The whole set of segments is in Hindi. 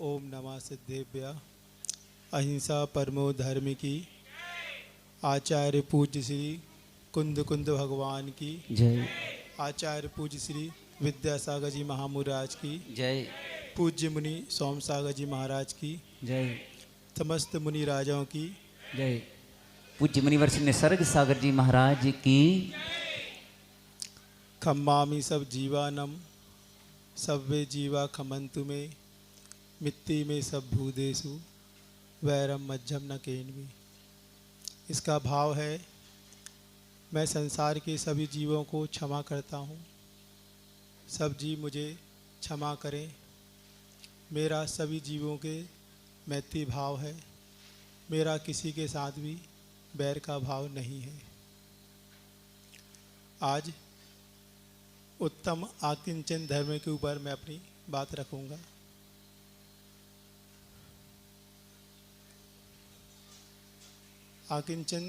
ओम नमः सिद्धेभ्य। अहिंसा परमो धर्म की। आचार्य पूज्य श्री कुंद कुंद भगवान की जय। आचार्य पूज्य श्री विद्यासागर जी महामुराज की जय। पूज्य मुनि सोम सागर जी महाराज की जय। समस्त मुनि राजाओं की जय। पूज्य मुनिवर श्री निसर्ग सागर जी महाराज की। खम्मामि सब जीवानम सव्वे जीवा खमंतु में मिट्टी में सब भूदेशु वैरम मज्जम न केन्वी। इसका भाव है, मैं संसार के सभी जीवों को क्षमा करता हूँ, सब जीव मुझे क्षमा करें। मेरा सभी जीवों के मैत्री भाव है, मेरा किसी के साथ भी बैर का भाव नहीं है। आज उत्तम आकिंचन धर्म के ऊपर मैं अपनी बात रखूँगा। आकिंचन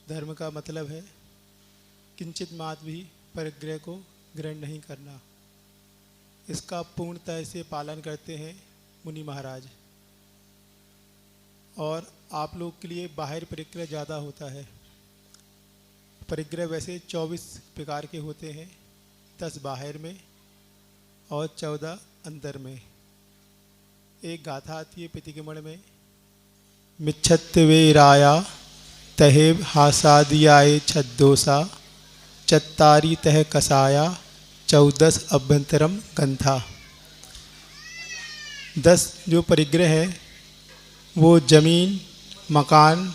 धर्म का मतलब है किंचित मात्र भी परिग्रह को ग्रहण नहीं करना। इसका पूर्णतः से पालन करते हैं मुनि महाराज। और आप लोग के लिए बाहर परिग्रह ज़्यादा होता है। परिग्रह वैसे 24 प्रकार के होते हैं, 10 बाहर में और 14 अंदर में। एक गाथा आती है प्रतिक्रमण में, मिच्छत्वे राया तहेब हासादियाए छद्दोसा चत्तारी तह कसाया 14 अभ्यंतरम गंथा। 10 जो परिग्रह है वो ज़मीन, मकान,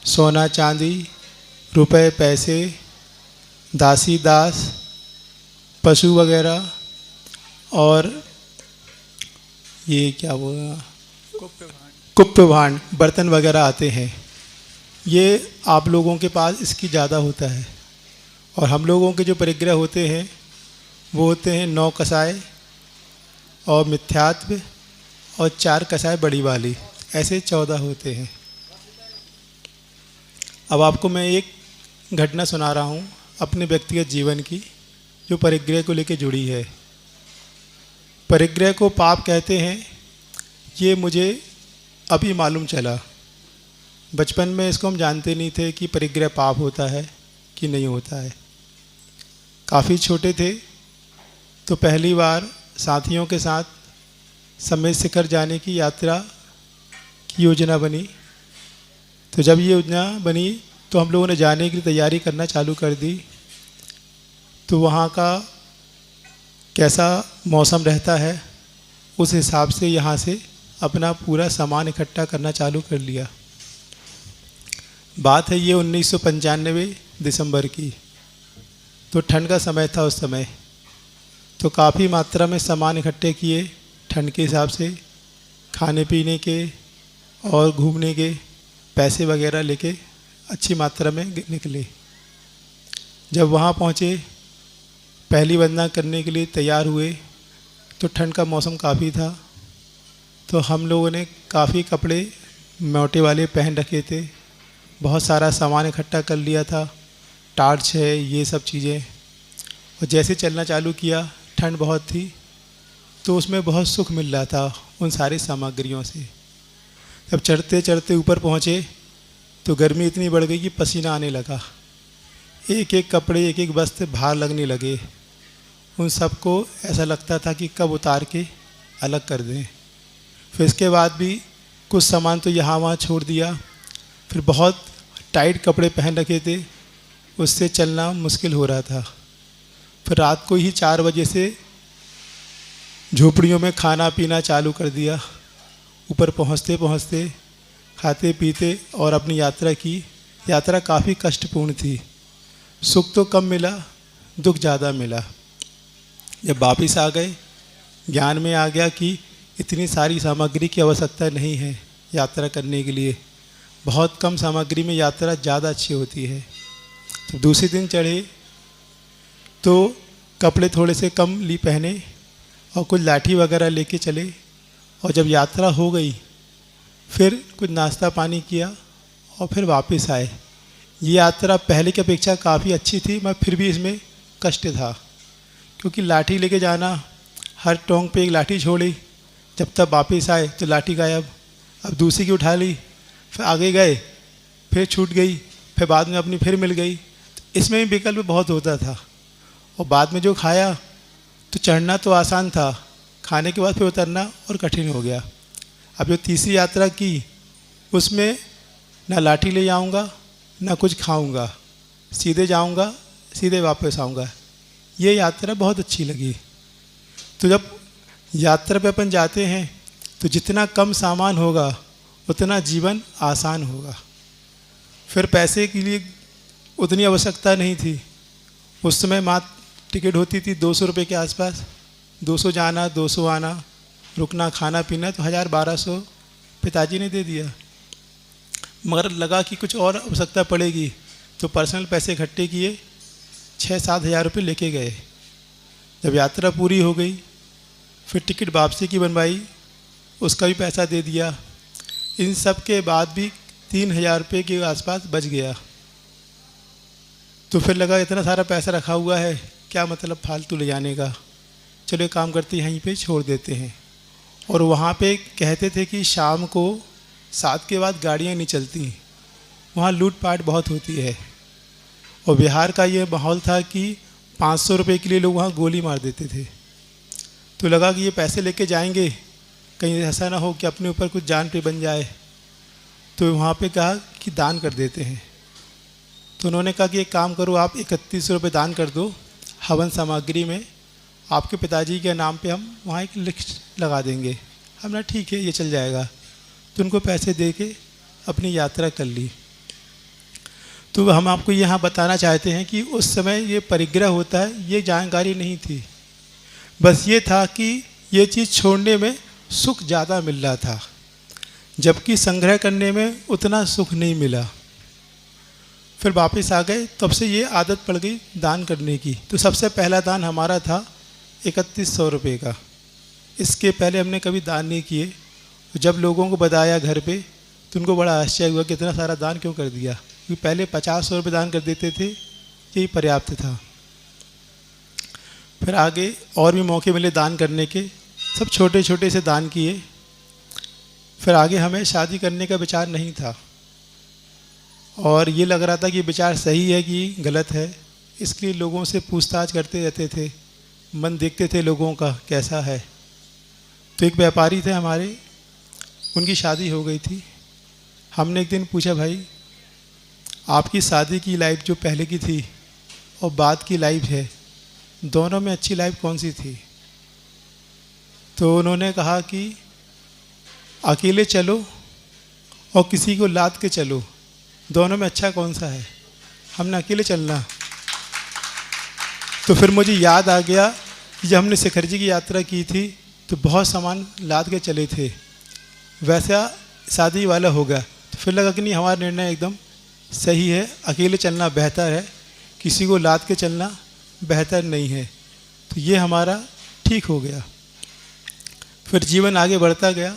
सोना चांदी, रुपए पैसे, दासी दास, पशु वगैरह और ये क्या बोला, कुप्य भांड, बर्तन वगैरह आते हैं। ये आप लोगों के पास इसकी ज़्यादा होता है। और हम लोगों के जो परिग्रह होते हैं वो होते हैं 9 कसाय और मिथ्यात्व और 4 कसाय बड़ी वाली, ऐसे 14 होते हैं। अब आपको मैं एक घटना सुना रहा हूँ अपने व्यक्तिगत जीवन की, जो परिग्रह को लेकर जुड़ी है। परिग्रह को पाप कहते हैं, ये मुझे अभी मालूम चला। बचपन में इसको हम जानते नहीं थे कि परिग्रह पाप होता है कि नहीं होता है। काफ़ी छोटे थे तो पहली बार साथियों के साथ समेत शिखर जाने की यात्रा की योजना बनी। तो जब ये योजना बनी तो हम लोगों ने जाने की तैयारी करना चालू कर दी। तो वहाँ का कैसा मौसम रहता है उस हिसाब से यहाँ से अपना पूरा सामान इकट्ठा करना चालू कर लिया। बात है ये 1995 दिसंबर की। तो ठंड का समय था उस समय। तो काफ़ी मात्रा में सामान इकट्ठे किए, ठंड के हिसाब से खाने पीने के और घूमने के पैसे वगैरह लेके अच्छी मात्रा में निकले। जब वहाँ पहुँचे, पहली वंदना करने के लिए तैयार हुए तो ठंड का मौसम काफ़ी था। तो हम लोगों ने काफ़ी कपड़े मोटे वाले पहन रखे थे, बहुत सारा सामान इकट्ठा कर लिया था, टार्च है, ये सब चीज़ें। और जैसे चलना चालू किया, ठंड बहुत थी तो उसमें बहुत सुख मिल रहा था उन सारी सामग्रियों से। जब चढ़ते चढ़ते ऊपर पहुँचे तो गर्मी इतनी बढ़ गई कि पसीना आने लगा। एक एक कपड़े, एक एक वस्त्र भार लगने लगे। उन सबको ऐसा लगता था कि कब उतार के अलग कर दें। फिर इसके बाद भी कुछ सामान तो यहाँ वहाँ छोड़ दिया। फिर बहुत टाइट कपड़े पहन रखे थे, उससे चलना मुश्किल हो रहा था। फिर रात को ही 4 बजे से झोपड़ियों में खाना पीना चालू कर दिया। ऊपर पहुँचते पहुँचते खाते पीते और अपनी यात्रा की। यात्रा काफ़ी कष्टपूर्ण थी। सुख तो कम मिला, दुख ज़्यादा मिला। जब वापिस आ गए, ज्ञान में आ गया कि इतनी सारी सामग्री की आवश्यकता नहीं है यात्रा करने के लिए। बहुत कम सामग्री में यात्रा ज़्यादा अच्छी होती है। तो दूसरे दिन चढ़े तो कपड़े थोड़े से कम ली पहने और कुछ लाठी वगैरह लेके चले। और जब यात्रा हो गई फिर कुछ नाश्ता पानी किया और फिर वापस आए। ये यात्रा पहले की अपेक्षा काफ़ी अच्छी थी, मगर फिर भी इसमें कष्ट था, क्योंकि लाठी लेके जाना, हर टोंग पे एक लाठी छोड़ी, जब तक वापस आए तो लाठी गायब। अब दूसरी की उठा ली, फिर आगे गए, फिर छूट गई, फिर बाद में अपनी फिर मिल गई। इसमें भी विकल्प बहुत होता था। और बाद में जो खाया तो चढ़ना तो आसान था, खाने के बाद फिर उतरना और कठिन हो गया। अब जो तीसरी यात्रा की उसमें ना लाठी ले जाऊंगा ना कुछ खाऊंगा, सीधे जाऊंगा सीधे वापस आऊंगा। ये यात्रा बहुत अच्छी लगी। तो जब यात्रा पे अपन जाते हैं तो जितना कम सामान होगा उतना जीवन आसान होगा। फिर पैसे के लिए उतनी आवश्यकता नहीं थी। उस समय मात्र टिकट होती थी 200 रुपये के आसपास, 200 जाना 200 आना, रुकना खाना पीना तो 1000-1200 पिताजी ने दे दिया। मगर लगा कि कुछ और आवश्यकता पड़ेगी तो पर्सनल पैसे इकट्ठे किए, 6-7 हज़ार रुपये लेके गए। जब यात्रा पूरी हो गई फिर टिकट वापसी की बनवाई, उसका भी पैसा दे दिया। इन सब के बाद भी 3000 रुपये के आसपास बच गया। तो फिर लगा इतना सारा पैसा रखा हुआ है, क्या मतलब फालतू ले जाने का, चलो एक काम करते हैं यहीं पे छोड़ देते हैं। और वहाँ पे कहते थे कि शाम को 7 के बाद गाड़ियाँ नहीं चलती, वहाँ लूटपाट बहुत होती है। और बिहार का ये माहौल था कि 500 रुपये के लिए लोग वहाँ गोली मार देते थे। तो लगा कि ये पैसे लेके जाएंगे, कहीं ऐसा ना हो कि अपने ऊपर कुछ जान पे बन जाए। तो वहाँ पे कहा कि दान कर देते हैं। तो उन्होंने कहा कि एक काम करो, आप 31 रुपये दान कर दो हवन सामग्री में, आपके पिताजी के नाम पे हम वहाँ एक लिस्ट लगा देंगे। हमने ठीक है ये चल जाएगा। तो उनको पैसे दे के अपनी यात्रा कर ली। तो हम आपको यहाँ बताना चाहते हैं कि उस समय ये परिग्रह होता है ये जानकारी नहीं थी। बस ये था कि ये चीज़ छोड़ने में सुख ज़्यादा मिल रहा था, जबकि संग्रह करने में उतना सुख नहीं मिला। फिर वापस आ गए, तब से ये आदत पड़ गई दान करने की। तो सबसे पहला दान हमारा था 3100 रुपये का। इसके पहले हमने कभी दान नहीं किए। जब लोगों को बताया घर पे तो उनको बड़ा आश्चर्य हुआ कि इतना सारा दान क्यों कर दिया, क्योंकि पहले 50 रुपये दान कर देते थे, यही पर्याप्त था। फिर आगे और भी मौके मिले दान करने के, सब छोटे छोटे से दान किए। फिर आगे हमें शादी करने का विचार नहीं था और ये लग रहा था कि विचार सही है कि गलत है, इसलिए लोगों से पूछताछ करते रहते थे, मन देखते थे लोगों का कैसा है। तो एक व्यापारी थे हमारे, उनकी शादी हो गई थी। हमने एक दिन पूछा, भाई आपकी शादी की लाइफ जो पहले की थी और बाद की लाइफ है, दोनों में अच्छी लाइफ कौन सी थी? तो उन्होंने कहा कि अकेले चलो और किसी को लाद के चलो, दोनों में अच्छा कौन सा है? हमने अकेले चलना। तो फिर मुझे याद आ गया कि जब हमने शिखर जी की यात्रा की थी तो बहुत सामान लाद के चले थे, वैसा शादी वाला होगा। तो फिर लगा कि नहीं, हमारा निर्णय एकदम सही है, अकेले चलना बेहतर है, किसी को लाद के चलना बेहतर नहीं है। तो ये हमारा ठीक हो गया। फिर जीवन आगे बढ़ता गया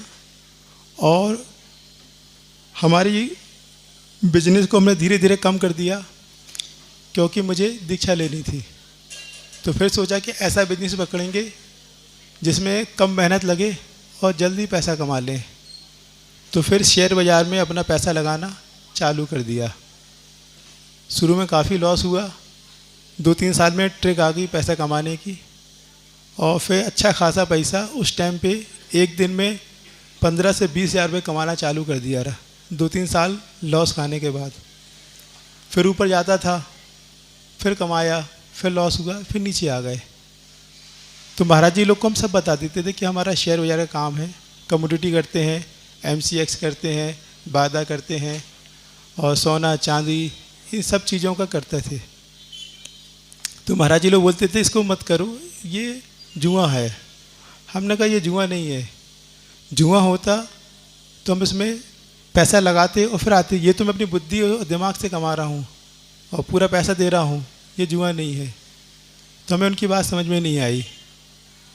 और हमारी बिजनेस को हमने धीरे धीरे कम कर दिया, क्योंकि मुझे दीक्षा लेनी थी। तो फिर सोचा कि ऐसा बिजनेस पकड़ेंगे जिसमें कम मेहनत लगे और जल्दी पैसा कमा लें। तो फिर शेयर बाज़ार में अपना पैसा लगाना चालू कर दिया। शुरू में काफ़ी लॉस हुआ, 2-3 साल में ट्रिक आ गई पैसा कमाने की, और फिर अच्छा खासा पैसा उस टाइम पे एक दिन में 15 से 20 हज़ार रुपये कमाना चालू कर दिया रहा। 2-3 साल लॉस खाने के बाद फिर ऊपर जाता था, फिर कमाया, फिर लॉस हुआ, फिर नीचे आ गए। तो महाराज जी लोग को हम सब बता देते थे कि हमारा शेयर बाज़ार का काम है, कमोडिटी करते हैं, MCX करते हैं, वादा करते हैं और सोना चांदी इन सब चीज़ों का करते थे। तो महाराज जी लोग बोलते थे इसको मत करो, ये जुआ है। हमने कहा ये जुआ नहीं है, जुआ होता तो हम इसमें पैसा लगाते और फिर आते, ये तो मैं अपनी बुद्धि और दिमाग से कमा रहा हूँ और पूरा पैसा दे रहा हूँ, ये जुआ नहीं है। तो हमें उनकी बात समझ में नहीं आई,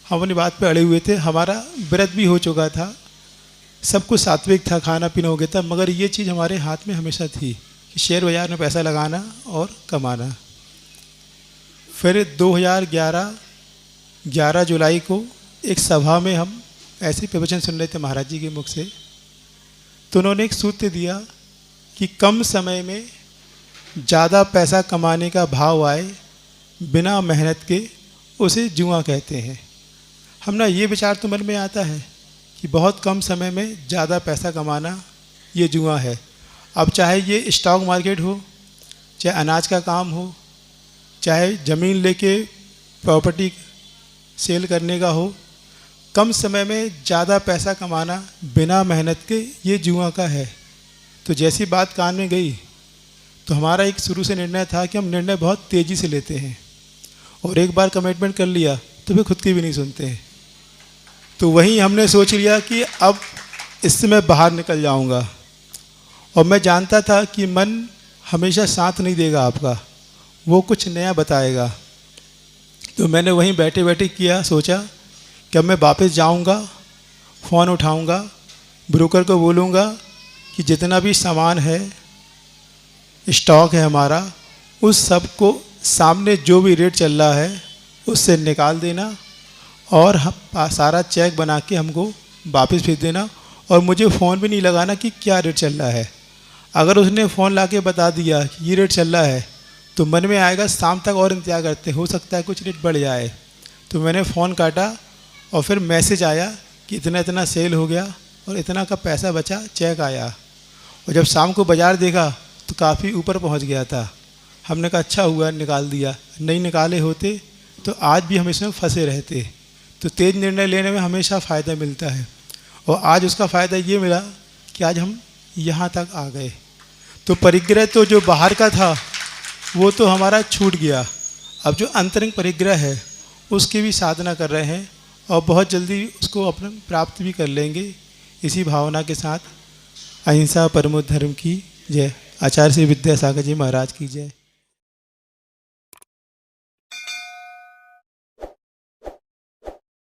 हम अपनी बात पे अड़े हुए थे। हमारा व्रत भी हो चुका था, सब कुछ सात्विक था, खाना पीना हो गया था, मगर ये चीज़ हमारे हाथ में हमेशा थी कि शेयर बाज़ार में पैसा लगाना और कमाना। फिर 2011 11 जुलाई को एक सभा में हम ऐसे प्रवचन सुन रहे थे महाराज जी के मुख से, तो उन्होंने एक सूत्र दिया कि कम समय में ज़्यादा पैसा कमाने का भाव आए बिना मेहनत के, उसे जुआ कहते हैं। हमने ये विचार तो मन में आता है कि बहुत कम समय में ज़्यादा पैसा कमाना ये जुआ है। अब चाहे ये स्टॉक मार्केट हो, चाहे अनाज का काम हो, चाहे ज़मीन लेके प्रॉपर्टी सेल करने का हो, कम समय में ज़्यादा पैसा कमाना बिना मेहनत के ये जुआ का है। तो जैसी बात कान में गई तो हमारा एक शुरू से निर्णय था कि हम निर्णय बहुत तेज़ी से लेते हैं, और एक बार कमिटमेंट कर लिया तो फिर खुद की भी नहीं सुनते हैं। तो वहीं हमने सोच लिया कि अब इससे मैं बाहर निकल जाऊंगा। और मैं जानता था कि मन हमेशा साथ नहीं देगा आपका, वो कुछ नया बताएगा। तो मैंने वहीं बैठे बैठे सोचा कि अब मैं वापस जाऊंगा, फ़ोन उठाऊंगा, ब्रोकर को बोलूंगा कि जितना भी सामान है, स्टॉक है हमारा, उस सब को सामने जो भी रेट चल रहा है उससे निकाल देना, और हम सारा चेक बना के हमको वापस भेज देना, और मुझे फ़ोन भी नहीं लगाना कि क्या रेट चल रहा है। अगर उसने फ़ोन ला के बता दिया कि ये रेट चल रहा है तो मन में आएगा शाम तक और इंतजार करते, हो सकता है कुछ रेट बढ़ जाए। तो मैंने फ़ोन काटा और फिर मैसेज आया कि इतना इतना सेल हो गया और इतना का पैसा बचा, चेक आया। और जब शाम को बाज़ार देखा तो काफ़ी ऊपर पहुंच गया था। हमने कहा अच्छा हुआ निकाल दिया, नहीं निकाले होते तो आज भी हम इसमें फंसे रहते। तो तेज़ निर्णय लेने में हमेशा फ़ायदा मिलता है, और आज उसका फ़ायदा ये मिला कि आज हम यहाँ तक आ गए। तो परिग्रह तो जो बाहर का था वो तो हमारा छूट गया। अब जो अंतरंग परिग्रह है उसकी भी साधना कर रहे हैं, और बहुत जल्दी उसको अपने प्राप्त भी कर लेंगे। इसी भावना के साथ अहिंसा परमो धर्म की जय। आचार्य श्री विद्यासागर जी महाराज की जय।